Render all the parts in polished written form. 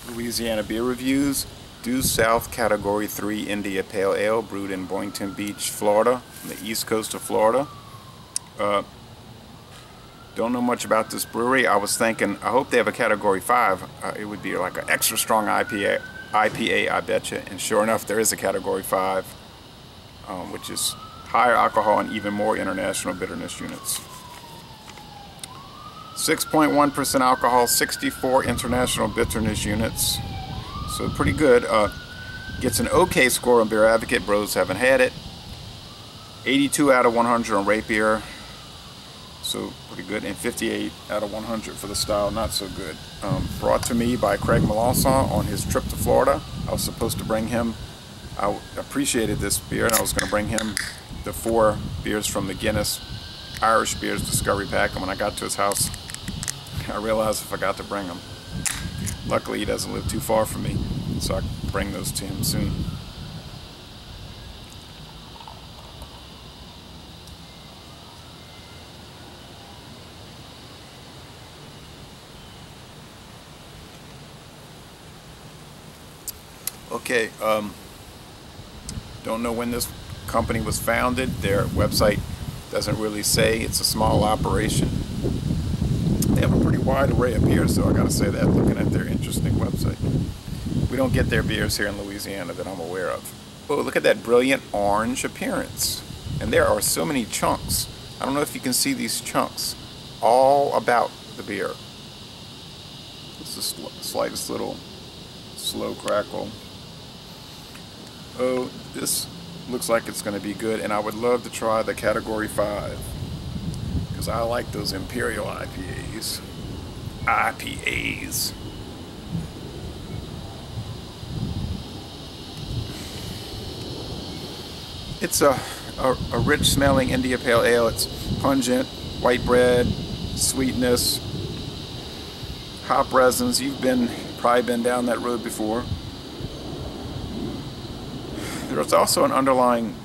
Louisiana beer reviews. Due South Category 3 India Pale Ale, brewed in Boynton Beach, Florida, on the east coast of Florida. Don't know much about this brewery. I was thinking, I hope they have a Category 5. It would be like an extra strong IPA, I bet you. And sure enough, there is a Category 5, which is higher alcohol and even more international bitterness units. 6.1% alcohol, 64 international bitterness units. So pretty good. Gets an okay score on Beer Advocate. Bros haven't had it. 82 out of 100 on Rate Beer. So pretty good. And 58 out of 100 for the style. Not so good. Brought to me by Craig Melanson on his trip to Florida. I was supposed to bring him. I appreciated this beer, and I was going to bring him the 4 beers from the Guinness Irish Beers Discovery Pack. And when I got to his house, I realized I forgot to bring him. Luckily, he doesn't live too far from me, so I can bring those to him soon. Okay, don't know when this company was founded. Their website doesn't really say. It's a small operation. They have a pretty wide array of beers, so I gotta say that, looking at their interesting website. We don't get their beers here in Louisiana that I'm aware of. Oh, look at that brilliant orange appearance. And there are so many chunks. I don't know if you can see these chunks all about the beer. It's the slightest little slow crackle. Oh, this looks like it's going to be good, and I would love to try the Category 5 because I like those Imperial IPAs. It's a rich smelling India Pale Ale. It's pungent, white bread, sweetness, hop resins. You've probably been down that road before. There's also an underlying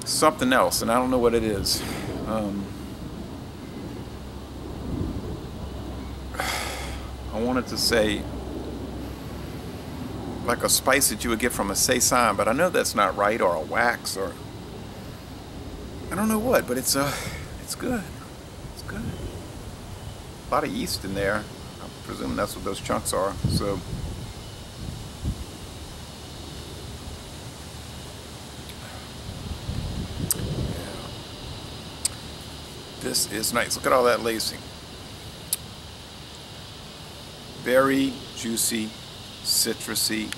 something else, and I don't know what it is. I wanted to say like a spice that you would get from a saison, but I know that's not right, or a wax, or I don't know what, but it's good. It's good. A lot of yeast in there. I presume that's what those chunks are. So this is nice. Look at all that lacing. Very juicy, citrusy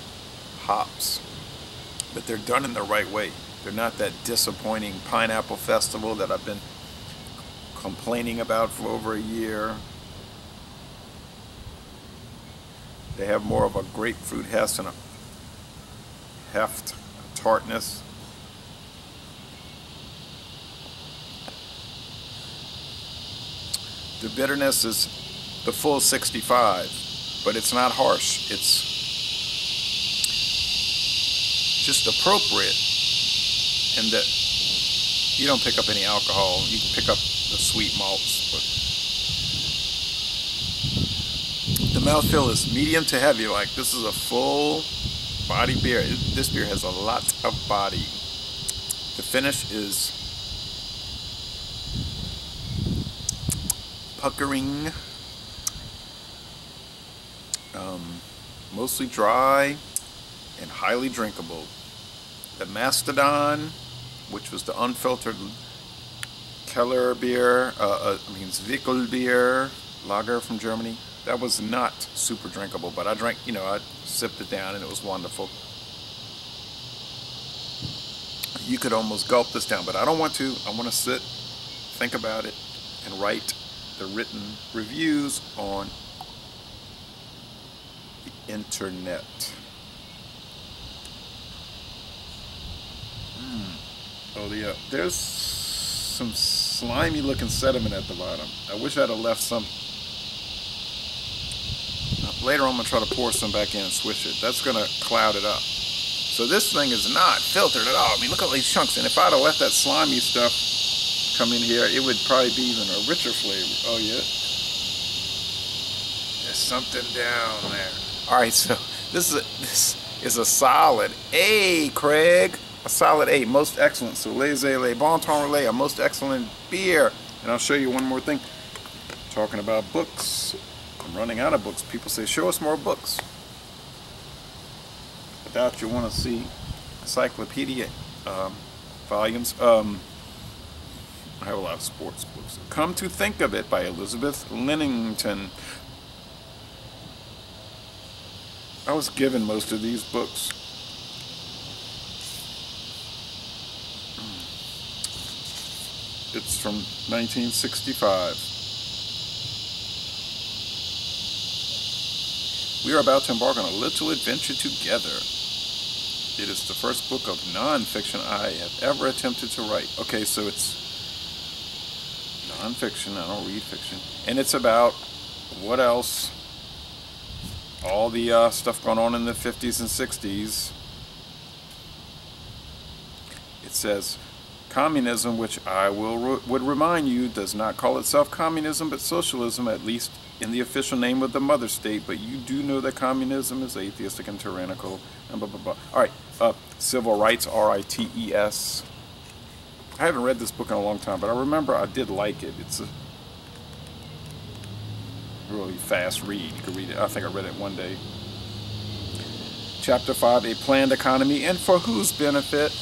hops. But they're done in the right way. They're not that disappointing pineapple festival that I've been complaining about for over a year. They have more of a grapefruit heft and a tartness. The bitterness is the full 65, but it's not harsh. It's just appropriate in that you don't pick up any alcohol. You can pick up the sweet malts, but the mouthfeel is medium to heavy. Like, this is a full body beer. This beer has a lot of body. The finish is puckering, mostly dry and highly drinkable. The Mastodon, which was the unfiltered Keller beer, Zwickel beer, lager from Germany, that was not super drinkable, but I drank, I sipped it down and it was wonderful. You could almost gulp this down, but I don't want to. I want to sit, think about it, and write the written reviews on the internet. Oh, there's some slimy looking sediment at the bottom. I wish I'd have left some. Later on, I'm going to try to pour some back in and swish it. That's going to cloud it up. So this thing is not filtered at all. I mean, look at all these chunks. And if I'd have let that slimy stuff come in here, it would probably be even a richer flavor. Oh, yeah. Yes. something down there. All right, so this is a solid A, Craig. A solid A, most excellent. So Les Bon Temps Relais, a most excellent beer. And I'll show you one more thing. Talking about books. I'm running out of books. People say, show us more books. I doubt you want to see encyclopedia volumes. I have a lot of sports books. Come to Think of It by Elizabeth Lennington. I was given most of these books. It's from 1965. We are about to embark on a little adventure together. It is the first book of non-fiction I have ever attempted to write. Okay, so it's non-fiction. I don't read fiction. And it's about what else? All the stuff going on in the 50s and 60s. It says, communism, which I would remind you, does not call itself communism, but socialism, at least in the official name of the mother state. But you do know that communism is atheistic and tyrannical, and blah, blah, blah. All right, civil rights, R-I-T-E-S. I haven't read this book in a long time, but I remember I did like it. It's a really fast read. You can read it. I think I read it one day. Chapter 5, A Planned Economy, and for whose benefit?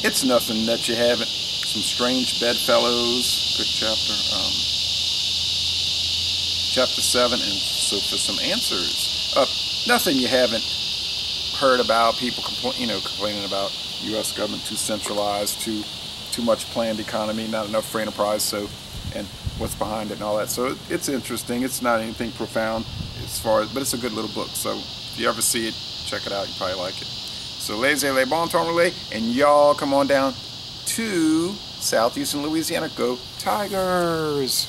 It's nothing that you haven't. Some strange bedfellows. Good chapter. Chapter 7, and so for some answers. Nothing you haven't heard about. People complaining about U.S. government too centralized, too much planned economy, not enough free enterprise. So, and what's behind it and all that. So it's interesting. It's not anything profound as far as, but it's a good little book. So if you ever see it, check it out. You probably like it. So Les Bon Temps Relais, and y'all come on down to southeastern Louisiana. Go Tigers!